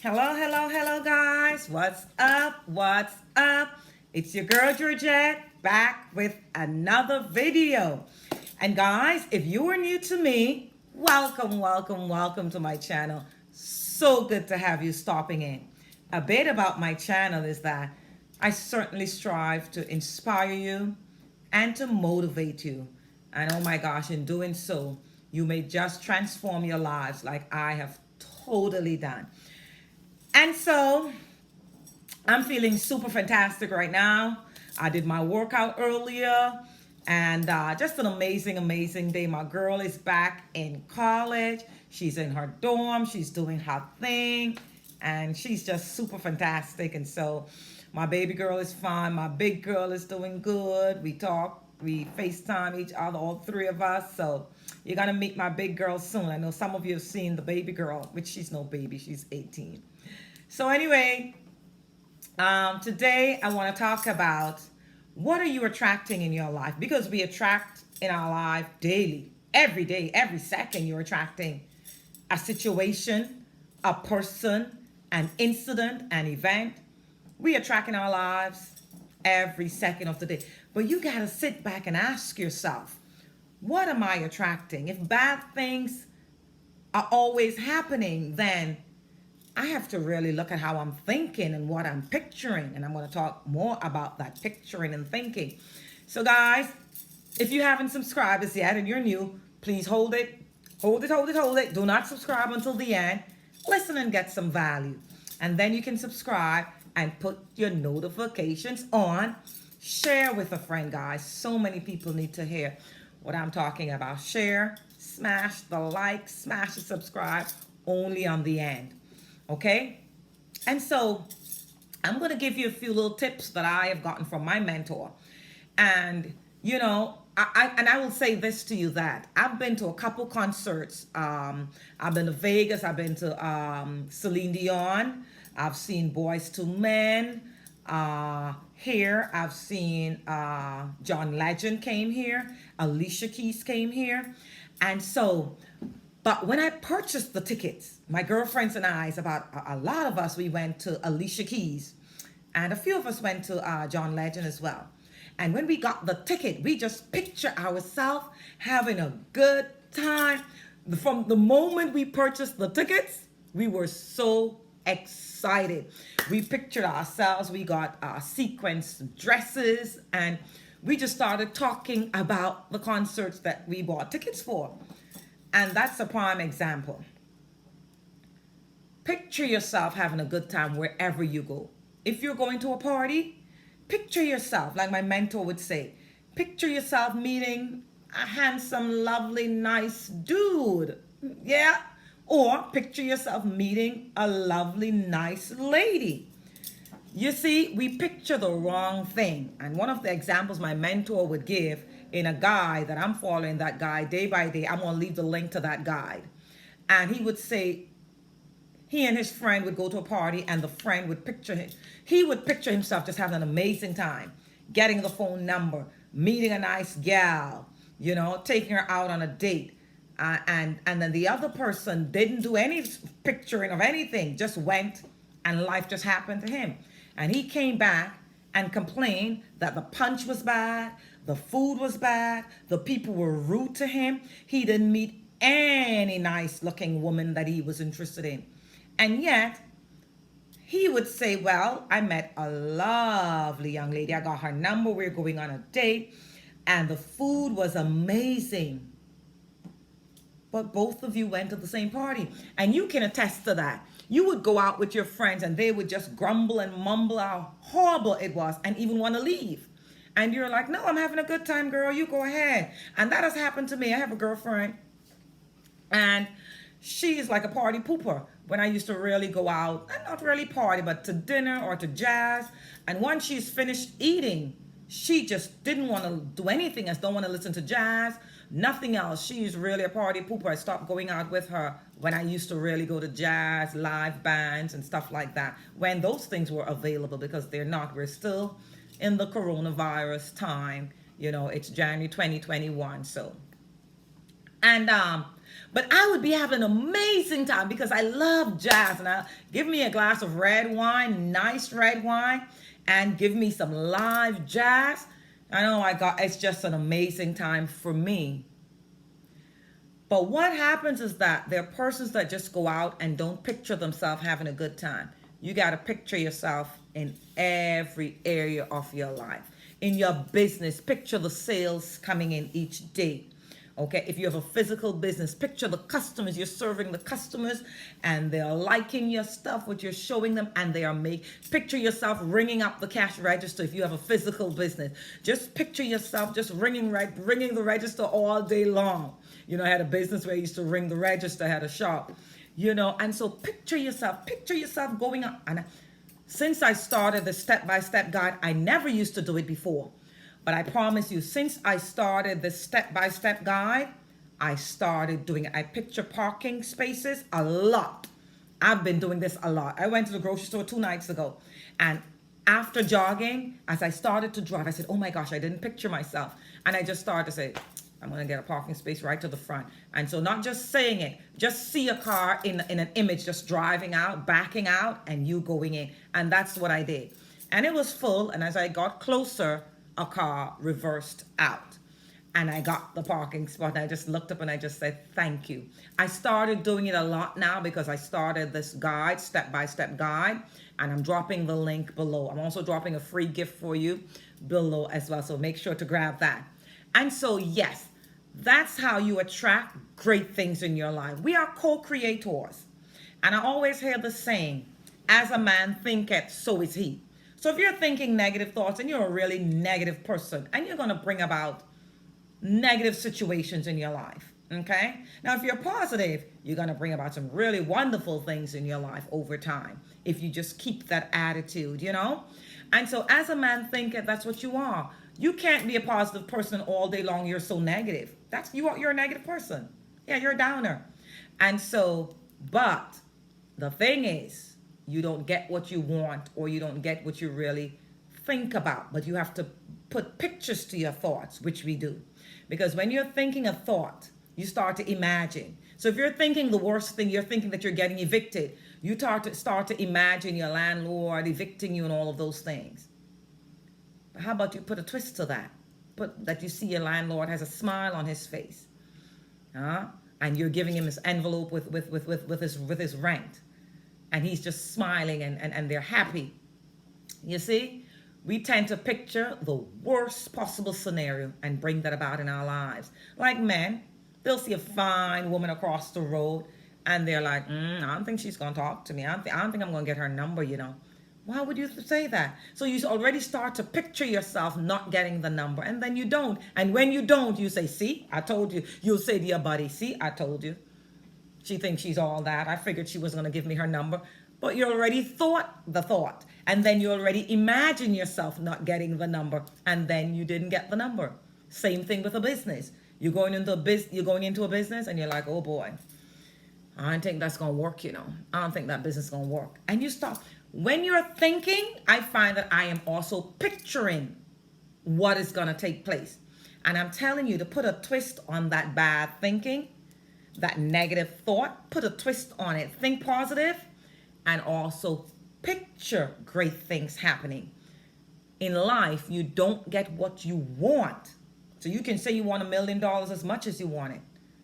Hello, hello, hello, guys. What's up? What's up? It's your girl, Georgette, back with another video. And guys, if you are new to me, welcome, welcome, welcome to my channel. So good to have you stopping in. A bit about my channel is that I certainly strive to inspire you and to motivate you. And oh my gosh, in doing so, you may just transform your lives like I have totally done. And so I'm feeling super fantastic right now. I did my workout earlier and just an amazing, amazing day. My girl is back in college. She's in her dorm. She's doing her thing and she's just super fantastic. And so my baby girl is fine. My big girl is doing good. We talk, we FaceTime each other, all three of us. So you're going to meet my big girl soon. I know some of you have seen the baby girl, which she's no baby. She's 18. So anyway, today I want to talk about what are you attracting in your life? Because we attract in our life daily, every day, every second. You're attracting a situation, a person, an incident, an event. We attract in our lives every second of the day. But you got to sit back and ask yourself, what am I attracting? If bad things are always happening, then I have to really look at how I'm thinking and what I'm picturing. And I'm going to talk more about that picturing and thinking. So guys, if you haven't subscribed as yet and you're new, please hold it. Hold it, hold it, hold it. Do not subscribe until the end. Listen and get some value. And then you can subscribe and put your notifications on. Share with a friend, guys. So many people need to hear what I'm talking about. Share, smash the like, smash the subscribe, only on the end. Okay? And so I'm going to give you a few little tips that I have gotten from my mentor. And, you know, I will say this to you that I've been to a couple concerts. I've been to Vegas. I've been to Celine Dion. I've seen Boys to Men. Here, I've seen John Legend came here. Alicia Keys came here. And so, but when I purchased the tickets, my girlfriends and I, about a lot of us, we went to Alicia Keys. And a few of us went to John Legend as well. And when we got the ticket, we just picture ourselves having a good time. From the moment we purchased the tickets, we were so excited. We pictured ourselves. We got sequence dresses. And we just started talking about the concerts that we bought tickets for. And that's a prime example. Picture yourself having a good time wherever you go. If you're going to a party, picture yourself, like my mentor would say, picture yourself meeting a handsome, lovely, nice dude. Yeah? Or picture yourself meeting a lovely, nice lady. You see, we picture the wrong thing. And one of the examples my mentor would give in a guide that I'm following, that guide day by day, I'm going to leave the link to that guide. And he would say, he and his friend would go to a party and the friend would picture him. He would picture himself just having an amazing time, getting the phone number, meeting a nice gal, you know, taking her out on a date. And then the other person didn't do any picturing of anything, just went and life just happened to him. And he came back and complained that the punch was bad, the food was bad, the people were rude to him. He didn't meet any nice looking woman that he was interested in. And yet, he would say, well, I met a lovely young lady. I got her number. We're going on a date. And the food was amazing. But both of you went to the same party. And you can attest to that. You would go out with your friends and they would just grumble and mumble how horrible it was and even want to leave. And you're like, no, I'm having a good time, girl. You go ahead. And that has happened to me. I have a girlfriend and she's like a party pooper. When I used to really go out, and not really party, but to dinner or to jazz. And once she's finished eating, she just didn't want to do anything else, don't want to listen to jazz, nothing else. She's really a party pooper. I stopped going out with her when I used to really go to jazz, live bands and stuff like that, when those things were available, because they're not. We're still in the coronavirus time. You know, it's January 2021. So, and But I would be having an amazing time because I love jazz. Now, give me a glass of red wine, nice red wine, and give me some live jazz. I know I got it's just an amazing time for me. But what happens is that there are persons that just go out and don't picture themselves having a good time. You got to picture yourself in every area of your life. In your business, picture the sales coming in each day. Okay, if you have a physical business, picture the customers. You're serving the customers and they're liking your stuff, what you're showing them, and they are picture yourself ringing up the cash register if you have a physical business. Just picture yourself just ringing the register all day long. You know, I had a business where I used to ring the register, I had a shop, and so picture yourself going up. And since I started the step-by-step guide, I never used to do it before. But I promise you, since I started the step-by-step guide, I started doing it. I picture parking spaces a lot. I've been doing this a lot. I went to the grocery store 2 nights ago. And after jogging, as I started to drive, I said, oh my gosh, I didn't picture myself. And I just started to say, I'm going to get a parking space right to the front. And so not just saying it, just see a car in an image just driving out, backing out, and you going in. And that's what I did. And it was full. And as I got closer, a car reversed out. And I got the parking spot. And I just looked up and I just said, thank you. I started doing it a lot now because I started this guide, step-by-step guide. And I'm dropping the link below. I'm also dropping a free gift for you below as well. So make sure to grab that. And so, yes, that's how you attract great things in your life. We are co-creators. And I always hear the saying, as a man thinketh, so is he. So if you're thinking negative thoughts and you're a really negative person and you're going to bring about negative situations in your life, okay? Now, if you're positive, you're going to bring about some really wonderful things in your life over time if you just keep that attitude, And so as a man thinketh, that's what you are. You can't be a positive person all day long. You're so negative. You're a negative person. Yeah, you're a downer. And so, but the thing is, you don't get what you want or you don't get what you really think about. But you have to put pictures to your thoughts, which we do. Because when you're thinking a thought, you start to imagine. So if you're thinking the worst thing, you're thinking that you're getting evicted. You start to imagine your landlord evicting you and all of those things. But how about you put a twist to that? Put that you see your landlord has a smile on his face. And you're giving him his envelope with his rent. And he's just smiling and they're happy. You see, we tend to picture the worst possible scenario and bring that about in our lives. Like men, they'll see a fine woman across the road and they're like, I don't think she's going to talk to me. I don't think I'm going to get her number, Why would you say that? So you already start to picture yourself not getting the number and then you don't. And when you don't, you say, see, I told you. You'll say to your buddy, see, I told you. She thinks she's all that. I figured she was going to give me her number. But you already thought the thought. And then you already imagine yourself not getting the number. And then you didn't get the number. Same thing with a business. You're going into a business and you're like, oh boy, I don't think that's going to work, I don't think that business is going to work. And you stop. When you're thinking, I find that I am also picturing what is going to take place. And I'm telling you to put a twist on that bad thinking. That negative thought, put a twist on it. Think positive and also picture great things happening. In life, you don't get what you want. So you can say you want $1 million as much as you want it.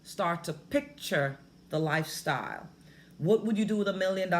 Start to picture the lifestyle. What would you do with $1 million?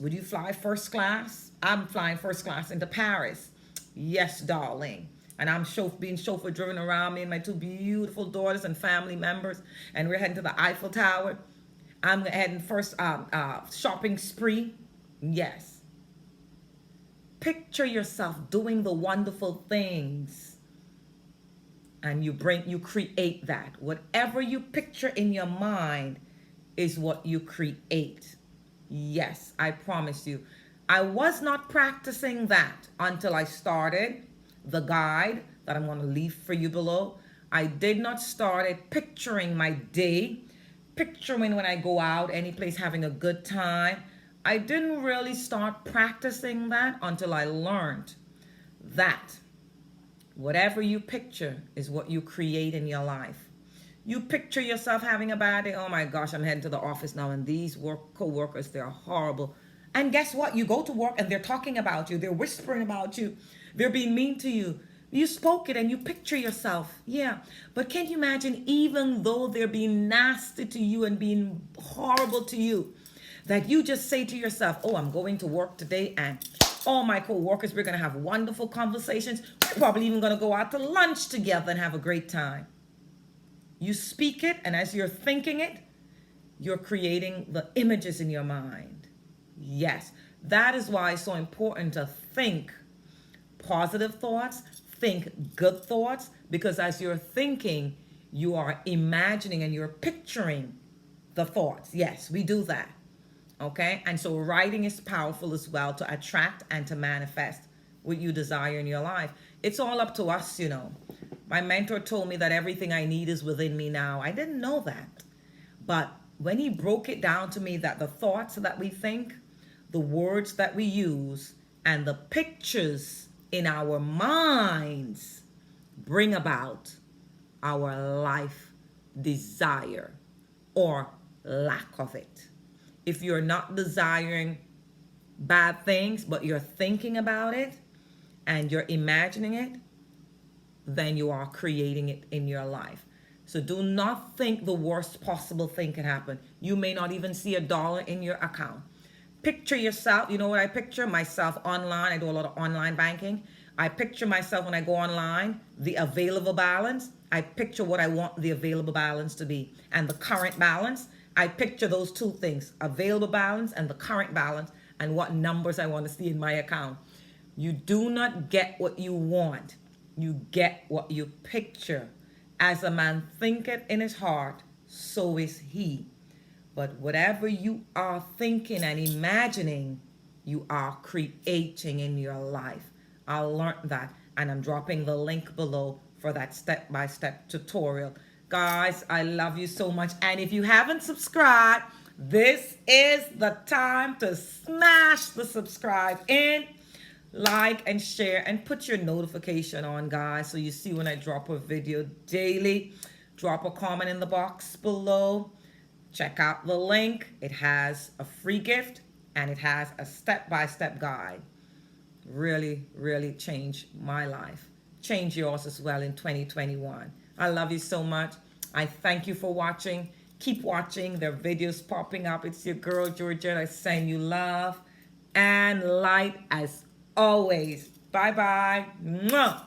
Would you fly first class? I'm flying first class into Paris. Yes, darling. And I'm being chauffeur driven around, me and my 2 beautiful daughters and family members. And we're heading to the Eiffel Tower. I'm heading first shopping spree. Yes. Picture yourself doing the wonderful things. And you create that. Whatever you picture in your mind is what you create. Yes, I promise you. I was not practicing that until I started the guide that I'm going to leave for you below. I did not start picturing my day, picturing when I go out any place having a good time. I didn't really start practicing that until I learned that whatever you picture is what you create in your life. You picture yourself having a bad day. Oh my gosh, I'm heading to the office now, and these co-workers, they're horrible. And guess what? You go to work and they're talking about you. They're whispering about you. They're being mean to you. You spoke it and you picture yourself. Yeah. But can you imagine, even though they're being nasty to you and being horrible to you, that you just say to yourself, oh, I'm going to work today, and all my co-workers, we're going to have wonderful conversations. We're probably even going to go out to lunch together and have a great time. You speak it, and as you're thinking it, you're creating the images in your mind. Yes, that is why it's so important to think positive thoughts, think good thoughts, because as you're thinking, you are imagining and you're picturing the thoughts. Yes, we do that. Okay, and so writing is powerful as well to attract and to manifest what you desire in your life. It's all up to us, you know. My mentor told me that everything I need is within me now. I didn't know that. But when he broke it down to me that the thoughts that we think, the words that we use, and the pictures in our minds bring about our life desire or lack of it. If you're not desiring bad things, but you're thinking about it and you're imagining it, then you are creating it in your life. So do not think the worst possible thing can happen. You may not even see $1 in your account. Picture yourself. You know what I picture? Myself online. I do a lot of online banking. I picture myself when I go online, the available balance. I picture what I want the available balance to be. And the current balance, I picture those two things, available balance and the current balance, and what numbers I want to see in my account. You do not get what you want. You get what you picture. As a man thinketh in his heart, so is he. But whatever you are thinking and imagining, you are creating in your life. I learned that, and I'm dropping the link below for that step-by-step tutorial. Guys, I love you so much. And if you haven't subscribed, this is the time to smash the subscribe in, like and share, and put your notification on, guys, so you see when I drop a video daily. Drop a comment in the box below. Check out the link. It has a free gift and it has a step-by-step guide. Really, really changed my life. Change yours as well in 2021. I love you so much. I thank you for watching. Keep watching. There are videos popping up. It's your girl, Georgette. I send you love and light as always. Bye-bye. Mwah.